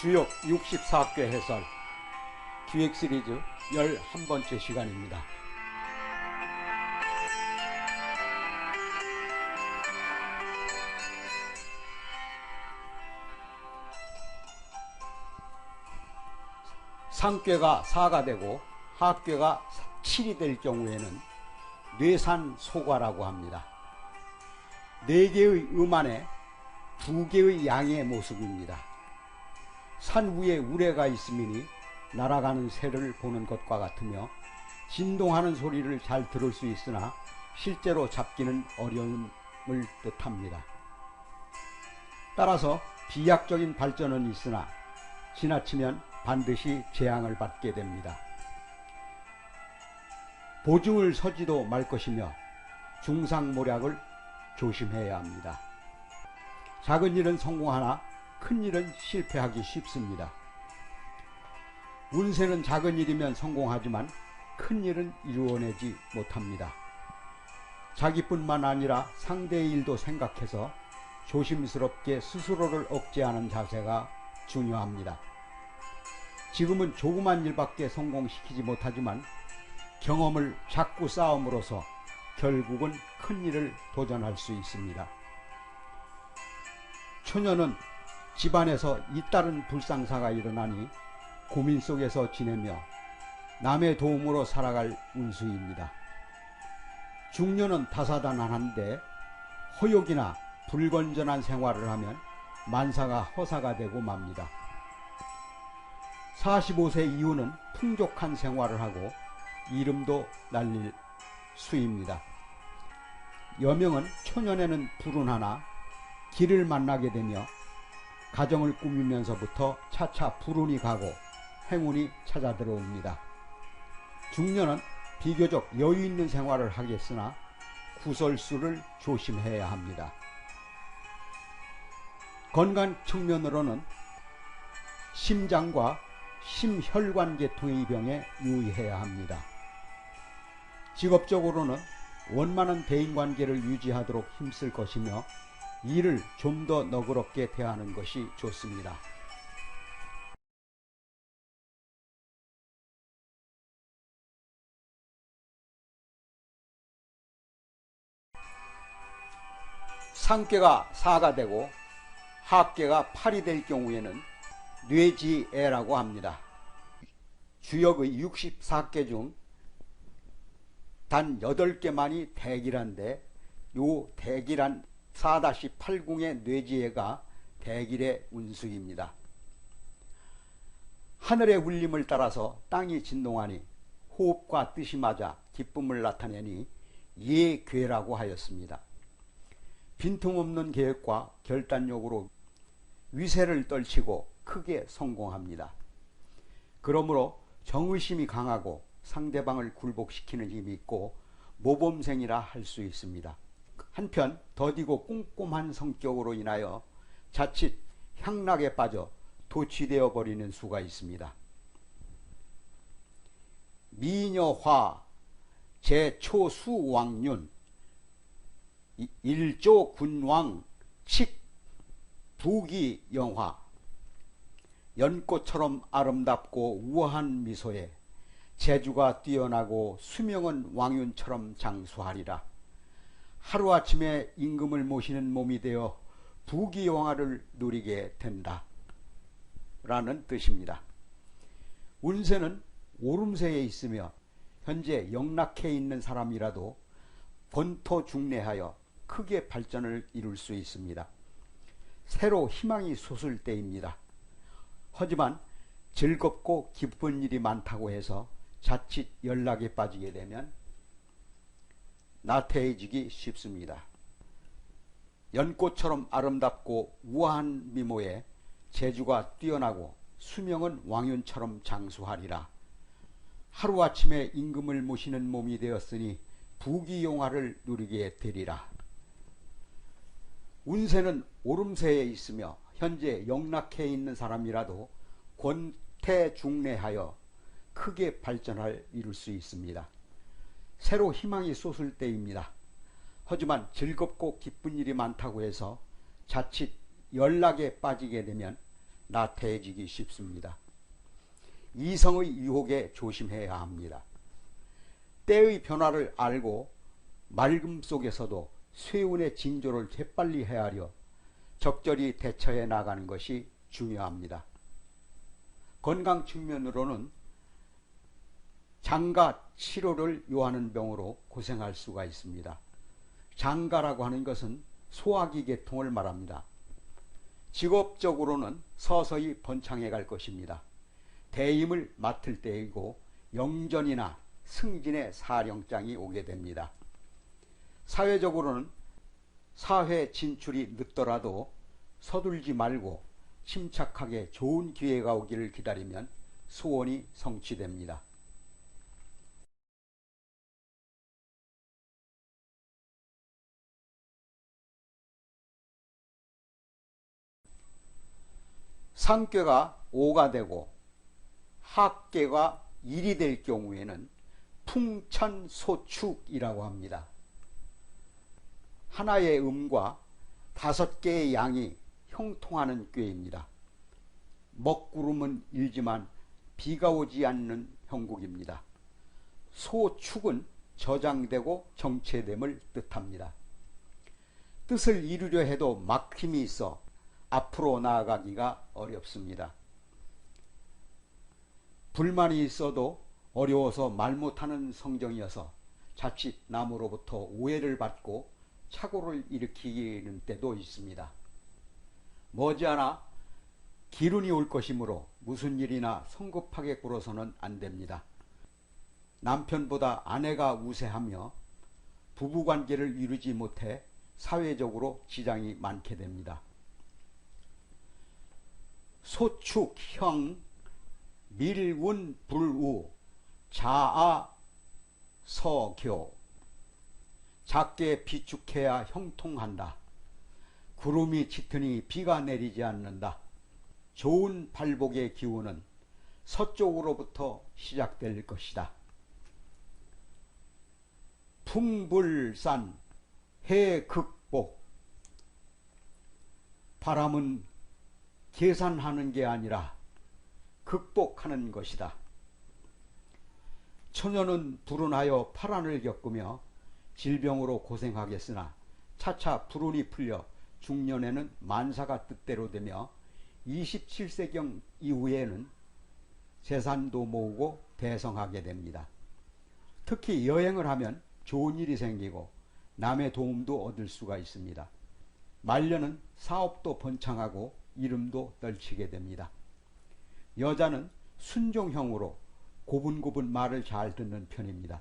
주역 64개 해설 기획 시리즈 11번째 시간입니다. 상괴가 4가 되고 하괴가 7이 될 경우에는 뇌산소과라고 합니다. 4개의 음 안에 2개의 양의 모습입니다. 산 위에 우레가 있으니 날아가는 새를 보는 것과 같으며 진동하는 소리를 잘 들을 수 있으나 실제로 잡기는 어려움을 뜻합니다. 따라서 비약적인 발전은 있으나 지나치면 반드시 재앙을 받게 됩니다. 보증을 서지도 말 것이며 중상모략을 조심해야 합니다. 작은 일은 성공하나 큰 일은 실패하기 쉽습니다. 운세는 작은 일이면 성공하지만 큰 일은 이루어내지 못합니다. 자기뿐만 아니라 상대의 일도 생각해서 조심스럽게 스스로를 억제하는 자세가 중요합니다. 지금은 조그만 일밖에 성공시키지 못하지만 경험을 자꾸 쌓음으로써 결국은 큰 일을 도전할 수 있습니다. 처녀는 집안에서 잇따른 불상사가 일어나니 고민 속에서 지내며 남의 도움으로 살아갈 운수입니다. 중년은 다사다난한데 허욕이나 불건전한 생활을 하면 만사가 허사가 되고 맙니다. 45세 이후는 풍족한 생활을 하고 이름도 날릴 수입니다. 여명은 초년에는 불운하나 길을 만나게 되며 가정을 꾸미면서부터 차차 불운이 가고 행운이 찾아 들어옵니다. 중년은 비교적 여유 있는 생활을 하겠으나 구설수를 조심해야 합니다. 건강 측면으로는 심장과 심혈관 계통의 병에 유의해야 합니다. 직업적으로는 원만한 대인관계를 유지하도록 힘쓸 것이며 일을 좀 더 너그럽게 대하는 것이 좋습니다. 상괴가 4가 되고 하괴가 8이 될 경우에는 뇌지애라고 합니다. 주역의 64개 중 단 8개만이 대길한데 요 대길한 4-80의 뇌지애가 대길의 운수입니다. 하늘의 울림을 따라서 땅이 진동하니 호흡과 뜻이 맞아 기쁨을 나타내니 예괴라고 하였습니다. 빈틈없는 계획과 결단력으로 위세를 떨치고 크게 성공합니다. 그러므로 정의심이 강하고 상대방을 굴복시키는 힘이 있고 모범생이라 할 수 있습니다. 한편 더디고 꼼꼼한 성격으로 인하여 자칫 향락에 빠져 도취되어 버리는 수가 있습니다. 미녀화 제초수왕륜 일조군왕 칙 부기영화 연꽃처럼 아름답고 우아한 미소에 재주가 뛰어나고 수명은 왕윤처럼 장수하리라. 하루아침에 임금을 모시는 몸이 되어 부귀영화를 누리게 된다 라는 뜻입니다. 운세는 오름세에 있으며 현재 영락해 있는 사람이라도 권토중래하여 크게 발전을 이룰 수 있습니다. 새로 희망이 솟을 때입니다. 하지만 즐겁고 기쁜 일이 많다고 해서 자칫 연락에 빠지게 되면 나태해지기 쉽습니다. 연꽃처럼 아름답고 우아한 미모에 재주가 뛰어나고 수명은 왕윤처럼 장수하리라. 하루아침에 임금을 모시는 몸이 되었으니 부귀영화를 누리게 되리라. 운세는 오름세에 있으며 현재 영락해 있는 사람이라도 권태중래하여 크게 발전할 이룰 수 있습니다. 새로 희망이 솟을 때입니다. 하지만 즐겁고 기쁜 일이 많다고 해서 자칫 연락에 빠지게 되면 나태해지기 쉽습니다. 이성의 유혹에 조심해야 합니다. 때의 변화를 알고 맑음 속에서도 쇠운의 징조를 재빨리 헤아려 적절히 대처해 나가는 것이 중요합니다. 건강 측면으로는 장가 치료를 요하는 병으로 고생할 수가 있습니다. 장가라고 하는 것은 소화기 계통을 말합니다. 직업적으로는 서서히 번창해 갈 것입니다. 대임을 맡을 때이고 영전이나 승진의 사령장이 오게 됩니다. 사회적으로는 사회 진출이 늦더라도 서둘지 말고 침착하게 좋은 기회가 오기를 기다리면 소원이 성취됩니다. 상괴가 5가 되고 합괴가 1이 될 경우에는 풍천소축이라고 합니다. 하나의 음과 5개의 양이 형통하는 꾀입니다. 먹구름은 일지만 비가 오지 않는 형국입니다. 소축은 저장되고 정체됨을 뜻합니다. 뜻을 이루려 해도 막힘이 있어 앞으로 나아가기가 어렵습니다. 불만이 있어도 어려워서 말 못하는 성정이어서 자칫 남으로부터 오해를 받고 착오를 일으키는 때도 있습니다. 머지않아 기운이 올 것이므로 무슨 일이나 성급하게 굴어서는 안 됩니다. 남편보다 아내가 우세하며 부부관계를 이루지 못해 사회적으로 지장이 많게 됩니다. 소축형 밀운불우 자아서교 작게 비축해야 형통한다. 구름이 짙으니 비가 내리지 않는다. 좋은 발복의 기운은 서쪽으로부터 시작될 것이다. 풍불산 해극복 바람은 계산하는 게 아니라 극복하는 것이다. 처녀는 불운하여 파란을 겪으며 질병으로 고생하겠으나 차차 불운이 풀려 중년에는 만사가 뜻대로 되며 27세경 이후에는 재산도 모으고 대성하게 됩니다. 특히 여행을 하면 좋은 일이 생기고 남의 도움도 얻을 수가 있습니다. 말년은 사업도 번창하고 이름도 떨치게 됩니다. 여자는 순종형으로 고분고분 말을 잘 듣는 편입니다.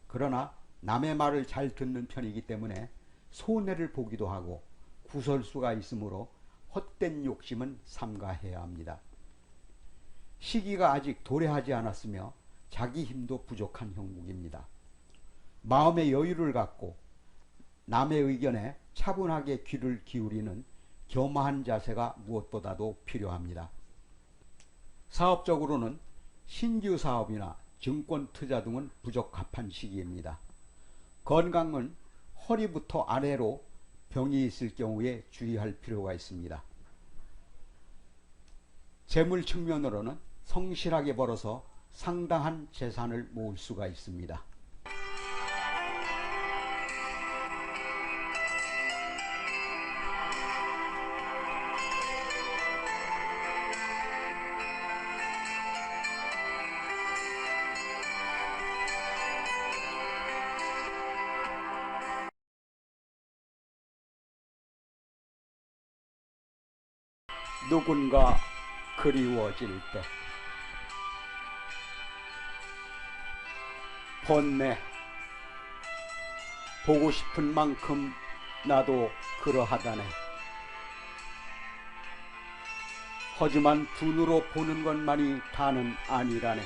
그러나 남의 말을 잘 듣는 편이기 때문에 손해를 보기도 하고 구설수가 있으므로 헛된 욕심은 삼가해야 합니다. 시기가 아직 도래하지 않았으며 자기 힘도 부족한 형국입니다. 마음의 여유를 갖고 남의 의견에 차분하게 귀를 기울이는 겸허한 자세가 무엇보다도 필요합니다. 사업적으로는 신규 사업이나 증권 투자 등은 부적합한 시기입니다. 건강은 허리부터 아래로 병이 있을 경우에 주의할 필요가 있습니다. 재물 측면으로는 성실하게 벌어서 상당한 재산을 모을 수가 있습니다. 누군가 그리워질 때 번뇌 보고 싶은 만큼 나도 그러하다네. 하지만 눈으로 보는 것만이 다는 아니라네.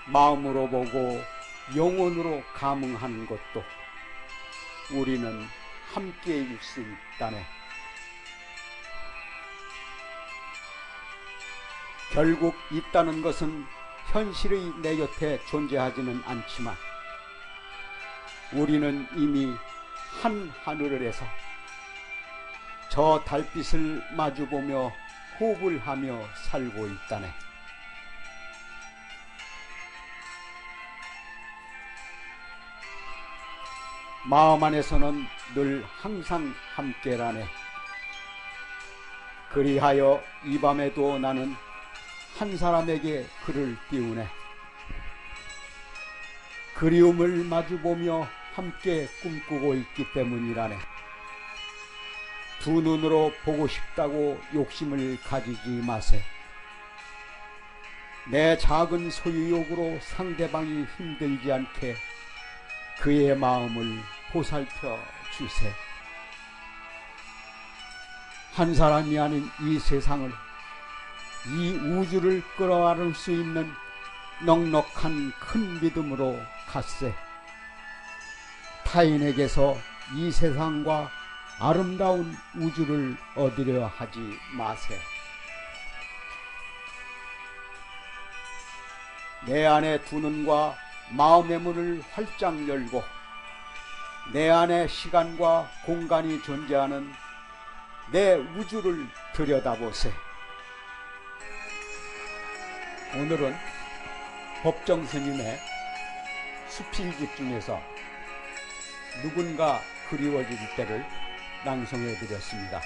마음으로 보고 영혼으로 감응하는 것도 우리는 함께일 수 있다네. 결국 있다는 것은 현실의 내 곁에 존재하지는 않지만 우리는 이미 한 하늘에서 저 달빛을 마주보며 호흡을 하며 살고 있다네. 마음 안에서는 늘 항상 함께라네. 그리하여 이 밤에도 나는 한 사람에게 글을 띄우네. 그리움을 마주보며 함께 꿈꾸고 있기 때문이라네. 두 눈으로 보고 싶다고 욕심을 가지지 마세. 내 작은 소유욕으로 상대방이 힘들지 않게 그의 마음을 보살펴 주세. 한 사람이 아닌 이 세상을, 이 우주를 끌어안을 수 있는 넉넉한 큰 믿음으로 갔세. 타인에게서 이 세상과 아름다운 우주를 얻으려 하지 마세요. 내 안의 두 눈과 마음의 문을 활짝 열고 내 안에 시간과 공간이 존재하는 내 우주를 들여다보세. 오늘은 법정 스님의 수필집 중에서 누군가 그리워질 때를 낭송해 드렸습니다.